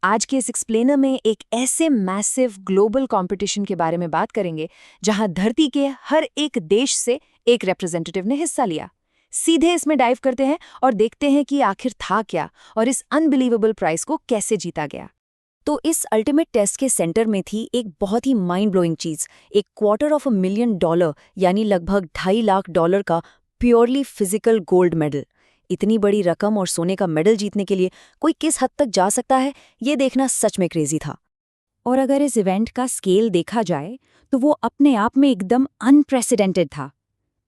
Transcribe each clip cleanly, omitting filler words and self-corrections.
आज के इस एक्सप्लेनर में एक ऐसे मैसिव ग्लोबल कंपटीशन के बारे में बात करेंगे जहां धरती के हर एक देश से एक रिप्रेजेंटेटिव ने हिस्सा लिया। सीधे इसमें डाइव करते हैं और देखते हैं कि आखिर था क्या और इस अनबिलीवेबल प्राइज को कैसे जीता गया। तो इस अल्टीमेट टेस्ट के सेंटर में थी एक बहुत ही माइंड ब्लोइंग चीज, एक $250,000 यानी लगभग $2.5 लाख का प्योरली फिजिकल गोल्ड मेडल। इतनी बड़ी रकम और सोने का मेडल जीतने के लिए कोई किस हद तक जा सकता है, ये देखना सच में क्रेजी था। और अगर इस इवेंट का स्केल देखा जाए तो वो अपने आप में एकदम अनप्रेसिडेंटेड था।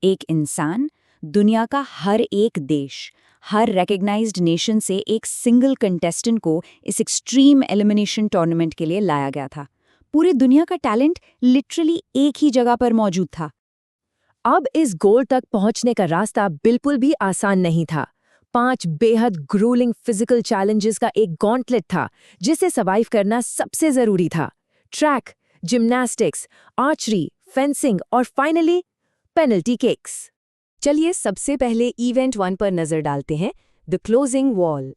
एक इंसान, दुनिया का हर एक देश, हर रिकॉग्नाइज्ड नेशन से एक सिंगल कंटेस्टेंट को इस एक्सट्रीम एलिमिनेशन टूर्नामेंट के लिए लाया गया था। पूरी दुनिया का टैलेंट लिटरली एक ही जगह पर मौजूद था। अब इस गोल तक पहुंचने का रास्ता बिल्कुल भी आसान नहीं था। 5 बेहद ग्रूलिंग फिजिकल चैलेंजेस का एक गॉन्टलेट था जिसे सर्वाइव करना सबसे जरूरी था। ट्रैक, जिम्नास्टिक्स, आर्चरी, फेंसिंग और फाइनली पेनल्टी किक्स। चलिए सबसे पहले इवेंट 1 पर नजर डालते हैं, द क्लोजिंग वॉल।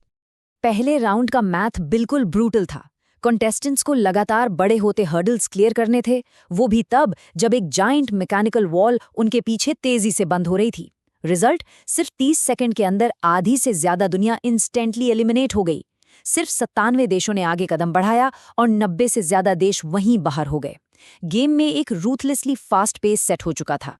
पहले राउंड का मैथ बिल्कुल ब्रूटल था। कंटेस्टेंट्स को लगातार बड़े होते हर्डल्स क्लियर करने थे, वो भी तब जब एक जाइंट मैकेनिकल वॉल उनके पीछे तेजी से बंद हो रही थी। रिजल्ट, सिर्फ 30 सेकंड के अंदर आधी से ज्यादा दुनिया इंस्टेंटली एलिमिनेट हो गई। सिर्फ 97 देशों ने आगे कदम बढ़ाया और 90 से ज्यादा देश वहीं बाहर हो गए। गेम में एक रूथलेसली फास्ट पेस सेट हो चुका था।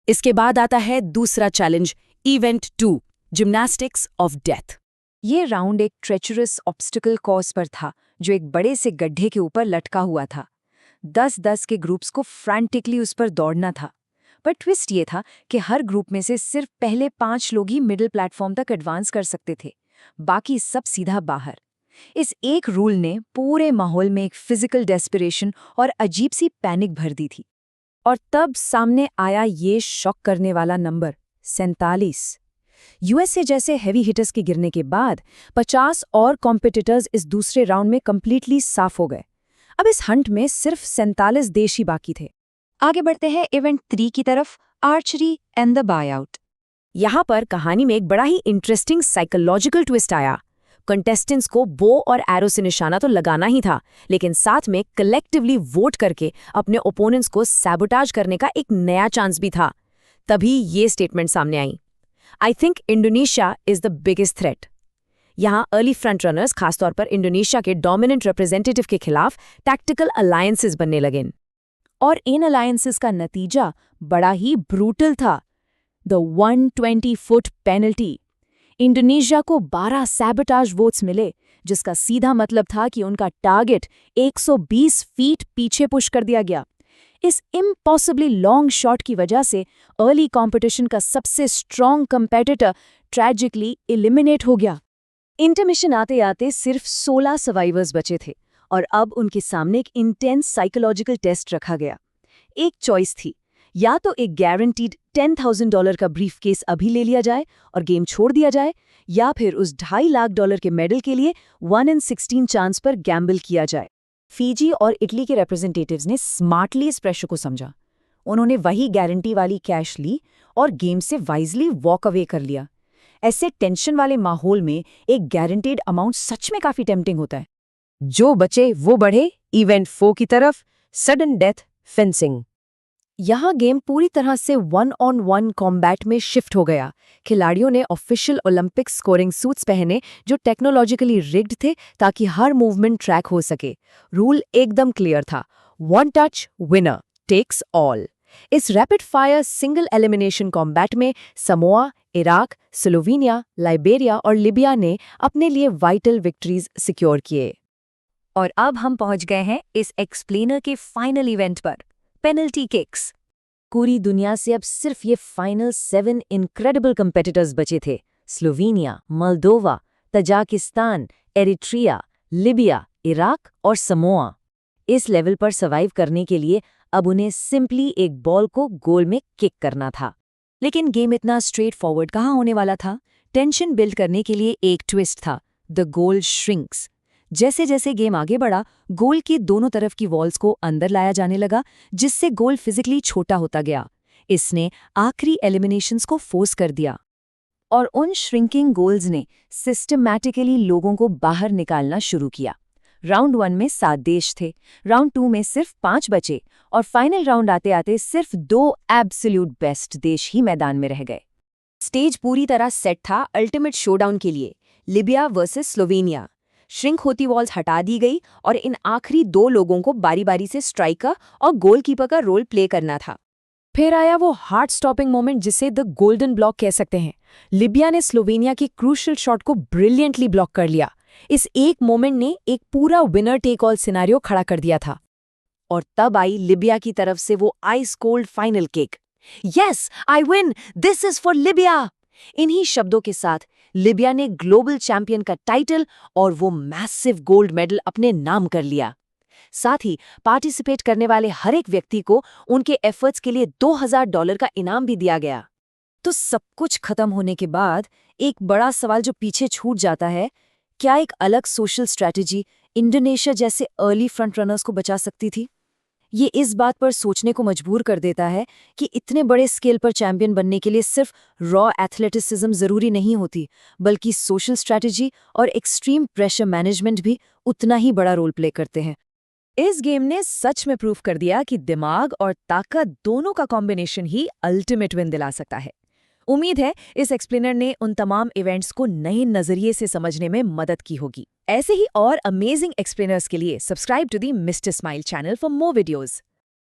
इसके बाद आता है दूसरा challenge, event 2, gymnastics of death. ये राउंड एक ट्रेचरस ऑब्स्टिकल कोर्स पर था जो एक बड़े से गड्ढे के ऊपर लटका हुआ था। 10-10 के ग्रुप्स को फ्रैंटिकली उस पर दौड़ना था। पर ट्विस्ट ये था कि हर ग्रुप में से सिर्फ पहले 5 लोग ही मिडिल प्लेटफॉर्म तक एडवांस कर सकते थे, बाकी सब सीधा बाहर। इस एक रूल ने पूरे माहौल में एक फिजिकल डेस्परेशन और अजीब सी पैनिक भर दी थी। और तब सामने आया ये शॉक करने वाला नंबर, 47। यूएसए जैसे हेवी हिटर्स के गिरने के बाद 50 और कॉम्पिटिटर्स इस दूसरे राउंड में कंप्लीटली साफ हो गए। अब इस हंट में सिर्फ 47 देश ही बाकी थे। आगे बढ़ते हैं इवेंट 3 की तरफ, आर्चरी एंड द बायआउट। यहाँ पर कहानी में एक बड़ा ही इंटरेस्टिंग साइकोलॉजिकल ट्विस्ट आया। कंटेस्टेंट्स को बो और एरो से निशाना तो लगाना ही था, लेकिन साथ में कलेक्टिवली वोट करके अपने ओपोनेंट्स को सैबोटाज करने का एक नया चांस भी था। तभी ये स्टेटमेंट सामने आई, I think Indonesia is the biggest threat. यहाँ अर्ली फ्रंट रनर्स, खासतौर पर इंडोनेशिया के डोमिनेंट रिप्रेजेंटेटिव के खिलाफ टैक्टिकल अलायंसेस बनने लगे। और इन अलायंसेस का नतीजा बड़ा ही ब्रूटल था, द 120 फुट पेनल्टी। इंडोनेशिया को 12 सैबोटाज वोट्स मिले, जिसका सीधा मतलब था कि उनका टारगेट 120 फीट पीछे पुश कर दिया गया। इस इम्पॉसिबली लॉन्ग शॉट की वजह से अर्ली कंपटीशन का सबसे स्ट्रॉन्ग कंपेटिटर ट्रैजिकली एलिमिनेट हो गया। इंटरमिशन आते आते सिर्फ 16 सर्वाइवर्स बचे थे और अब उनके सामने एक इंटेंस साइकोलॉजिकल टेस्ट रखा गया। एक चॉइस थी, या तो एक गारंटीड $10,000 का ब्रीफ केस अभी ले लिया जाए और गेम छोड़ दिया जाए, या फिर उस $2.5 लाख के मेडल के लिए 1 in 16 चांस पर गैम्बल किया जाए। फीजी और इटली के रिप्रेजेंटेटिव्स ने स्मार्टली इस प्रेशर को समझा। उन्होंने वही गारंटी वाली कैश ली और गेम से वाइजली वॉक अवे कर लिया। ऐसे टेंशन वाले माहौल में एक गारंटीड अमाउंट सच में काफी टेम्पटिंग होता है। जो बचे वो बढ़े इवेंट 4 की तरफ, सडन डेथ फेंसिंग। यहाँ गेम पूरी तरह से 1-on-1 कॉम्बैट में शिफ्ट हो गया। खिलाड़ियों ने ऑफिशियल ओलंपिक स्कोरिंग सूट्स पहने जो टेक्नोलॉजिकली रिग्ड थे ताकि हर मूवमेंट ट्रैक हो सके। रूल एकदम क्लियर था, 1 टच विनर टेक्स ऑल। इस rapid fire single elimination combat में समोआ, इराक, स्लोवेनिया, लाइबेरिया और लिबिया ने अपने लिए वाइटल विक्ट्रीज सिक्योर किए। और अब हम पहुंच गए हैं इस एक्सप्लेनर के फाइनल इवेंट पर, पेनल्टी किक्स। पूरी दुनिया से अब सिर्फ ये फाइनल 7 इनक्रेडिबल कंपेटिटर्स बचे थे, Slovenia, Moldova, Tajikistan, Eritrea, Libya, Iraq और समोआ। इस लेवल पर सर्वाइव करने के लिए अब उन्हें सिंपली एक बॉल को गोल में किक करना था। लेकिन गेम इतना स्ट्रेट फॉरवर्ड कहाँ होने वाला था। टेंशन बिल्ड करने के लिए एक ट्विस्ट था, द गोल श्रिंक्स। जैसे जैसे गेम आगे बढ़ा, गोल की दोनों तरफ की वॉल्स को अंदर लाया जाने लगा, जिससे गोल फिजिकली छोटा होता गया। इसने आखिरी एलिमिनेशंस को फोर्स कर दिया और उन श्रिंकिंग गोल्स ने सिस्टमैटिकली लोगों को बाहर निकालना शुरू किया। राउंड 1 में 7 देश थे, राउंड 2 में सिर्फ 5 बचे और फाइनल राउंड आते आते सिर्फ 2 एब्सोल्यूट बेस्ट देश ही मैदान में रह गए। स्टेज पूरी तरह सेट था अल्टीमेट शोडाउन के लिए, लिबिया वर्सेस स्लोवेनिया। श्रिंक होती वॉल्स हटा दी गई और इन आखिरी 2 लोगों को बारी बारी से स्ट्राइकर और गोलकीपर का रोल प्ले करना था। फिर आया वो हार्ट स्टॉपिंग मोमेंट जिसे द गोल्डन ब्लॉक कह सकते हैं। लिबिया ने स्लोवेनिया की क्रूशियल शॉट को ब्रिलियंटली ब्लॉक कर लिया। इस एक मोमेंट ने एक पूरा विनर टेक ऑल सिनेरियो खड़ा कर दिया था। और तब आई लिबिया की तरफ से वो ice cold final kick. Yes, I win, this is for Libya. इन्हीं शब्दों के साथ लिबिया ने ग्लोबल चैंपियन का टाइटल और वो मैसिव गोल्ड मेडल अपने नाम कर लिया। साथ ही पार्टिसिपेट करने वाले हर एक व्यक्ति को उनके एफर्ट्स के लिए $2000 का इनाम भी दिया गया। तो सब कुछ खत्म होने के बाद एक बड़ा सवाल जो पीछे छूट जाता है, क्या एक अलग सोशल स्ट्रैटेजी इंडोनेशिया जैसे अर्ली फ्रंट रनर्स को बचा सकती थी? ये इस बात पर सोचने को मजबूर कर देता है कि इतने बड़े स्केल पर चैंपियन बनने के लिए सिर्फ रॉ एथलेटिसिज्म जरूरी नहीं होती, बल्कि सोशल स्ट्रैटेजी और एक्सट्रीम प्रेशर मैनेजमेंट भी उतना ही बड़ा रोल प्ले करते हैं। इस गेम ने सच में प्रूव कर दिया कि दिमाग और ताकत दोनों का कॉम्बिनेशन ही अल्टीमेट विन दिला सकता है। उम्मीद है इस एक्सप्लेनर ने उन तमाम इवेंट्स को नए नजरिए से समझने में मदद की होगी। ऐसे ही और अमेजिंग एक्सप्लेनर्स के लिए subscribe to the Mister Smile channel for more videos.